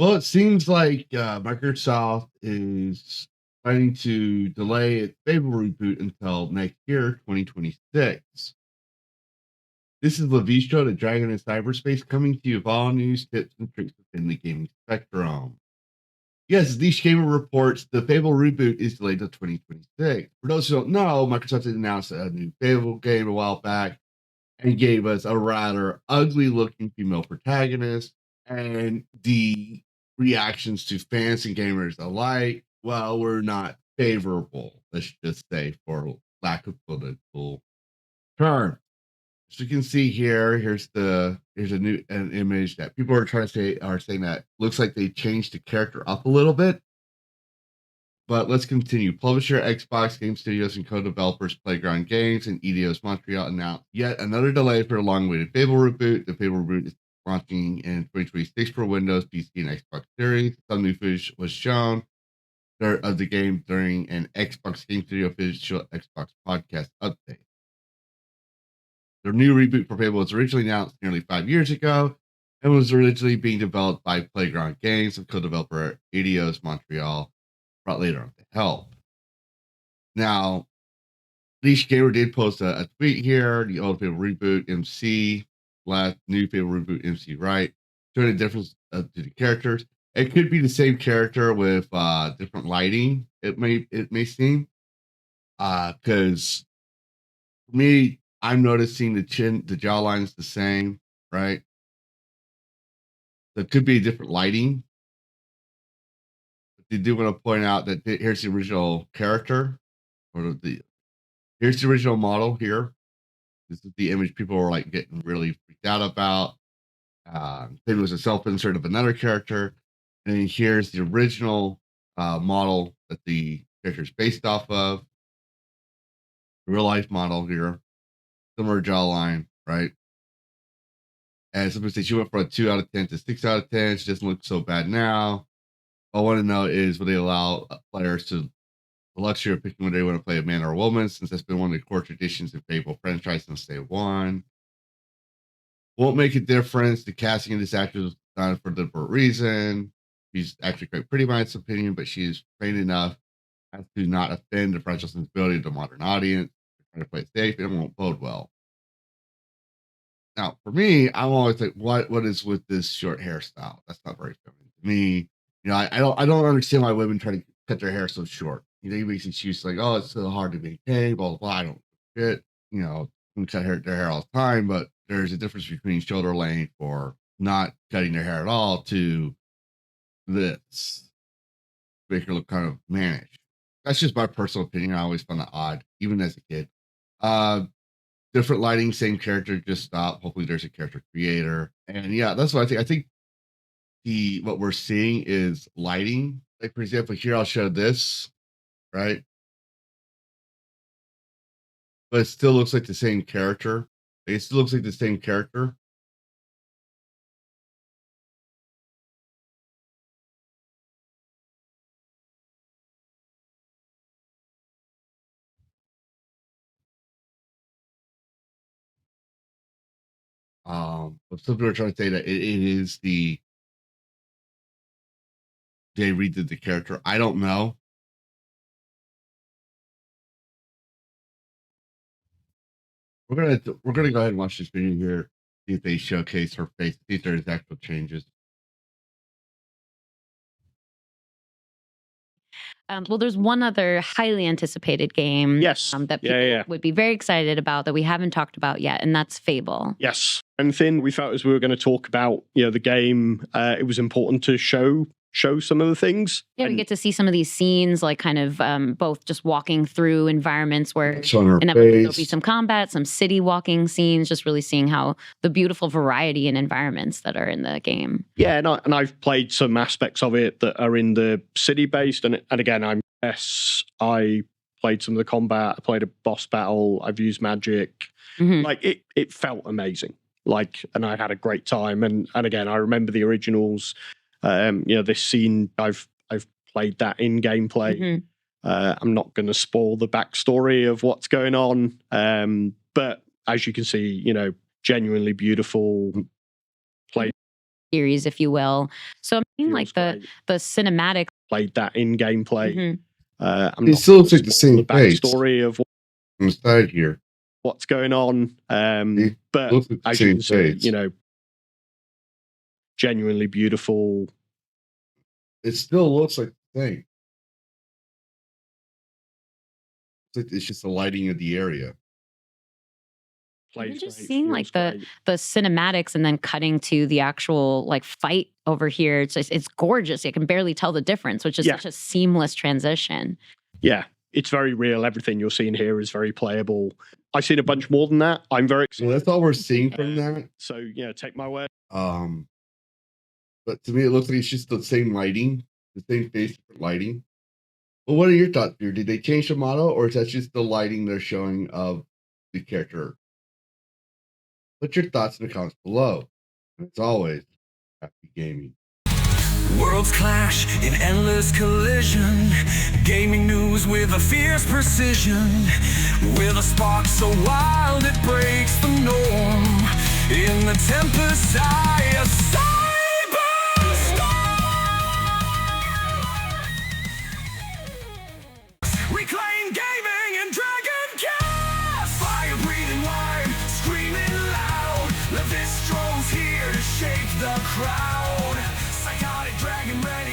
Well, it seems like Microsoft is planning to delay its Fable reboot until next year, 2026. This is Lavistro, the Dragon in Cyberspace, coming to you with all news, tips, and tricks within the gaming spectrum. Yes, these Gamer reports the Fable reboot is delayed to 2026. For those who don't know, Microsoft announced a new Fable game a while back and gave us a rather ugly looking female protagonist. And the reactions to fans and gamers alike, well, were not favorable, let's just say, for lack of political term. As you can see here, here's an image that people are saying that looks like they changed the character up a little bit. But let's continue. Publisher Xbox Game Studios and co-developers Playground Games and Eidos Montreal announced yet another delay for a long-awaited Fable reboot. The Fable reboot is launching in 2026 for Windows, PC, and Xbox Series. Some new footage was shown of the game during an Xbox Game Studio official Xbox podcast update. The new reboot for Fable was originally announced nearly 5 years ago and was originally being developed by Playground Games and co-developer Eidos Montreal, brought later on to help. Now, Leash Gamer did post a tweet here. The old Fable reboot MC left, new Fable reboot MC right, showing a difference to the characters. It could be the same character with different lighting. It may seem because for me, I'm noticing the jawline's the same, right? So it could be a different lighting. But they do want to point out that here's the original character, or here's the original model here. This is the image people were like getting really freaked out about. It was a self-insert of another character, and here's the original model that the character is based off of. The real life model here, similar jawline, right? And somebody said she went from a 2 out of 10 to 6 out of 10. She doesn't look so bad now. All I want to know is will they allow players to the luxury of picking whether they want to play a man or a woman, since that's been one of the core traditions in Fable franchise since day one. Won't make a difference. The casting of this actress was done for a deliberate reason. She's actually quite pretty, in my opinion, but she's trained enough as to not offend the fragile sensibility of the modern audience. Trying to play it safe, it won't bode well. Now, for me, I'm always like, what is with this short hairstyle? That's not very feminine to me. I don't understand why women try to cut their hair so short. You make an excuse like, oh, it's so hard to maintain, blah, blah, blah. I don't get, women cut their hair all the time, but there's a difference between shoulder length or not cutting their hair at all to this. Make her look kind of mannish. That's just my personal opinion. I always found that odd, even as a kid. Different lighting, same character, just stop. Hopefully there's a character creator. And yeah, that's what I think. I think what we're seeing is lighting. Like, for example, here I'll show this, right? But it still looks like the same character. It still looks like the same character. But some people are trying to say that it is they redid the character. I don't know. We're gonna go ahead and watch this video here. See if they showcase her face. See if there's actual changes. Well, there's one other highly anticipated game that people would be very excited about that we haven't talked about yet, and that's Fable. Yes. And thing we felt as we were going to talk about, the game, it was important to show some of the things. Yeah, we get to see some of these scenes, like kind of both just walking through environments where there'll be some combat, some city walking scenes, just really seeing how the beautiful variety in environments that are in the game. Yeah, and I've played some aspects of it that are in the city based, and again, I played some of the combat. I played a boss battle. I've used magic. Mm-hmm. Like it felt amazing. And I had a great time. And again, I remember the originals. This scene, I've played that in gameplay. Mm-hmm. I'm not going to spoil the backstory of what's going on. But as you can see, genuinely beautiful play series, if you will. So Like the cinematic played that in gameplay. It still looks like the same story of on the side here. What's going on? But like as you can see, you know, genuinely beautiful. It still looks like the same. It's just the lighting of the area. You're just seeing like the cinematics and then cutting to the actual like fight over here. It's gorgeous. You can barely tell the difference, which is such a seamless transition. Yeah, it's very real. Everything you're seeing here is very playable. I've seen a bunch more than that. I'm very excited. Well, that's all we're seeing from that. So yeah, take my word. But to me, it looks like it's just the same lighting, the same face for lighting. Well, what are your thoughts here? Did they change the model, or is that just the lighting they're showing of the character? Put your thoughts in the comments below. And as always, happy gaming. Worlds clash in endless collision. Gaming news with a fierce precision. With a spark so wild it breaks the norm. In the tempest eye of cyberstorm. Reclaim gaming and dragon cast. Fire breathing wide, screaming loud. Lavistro's here to shake the crowd. Psychotic dragon ready.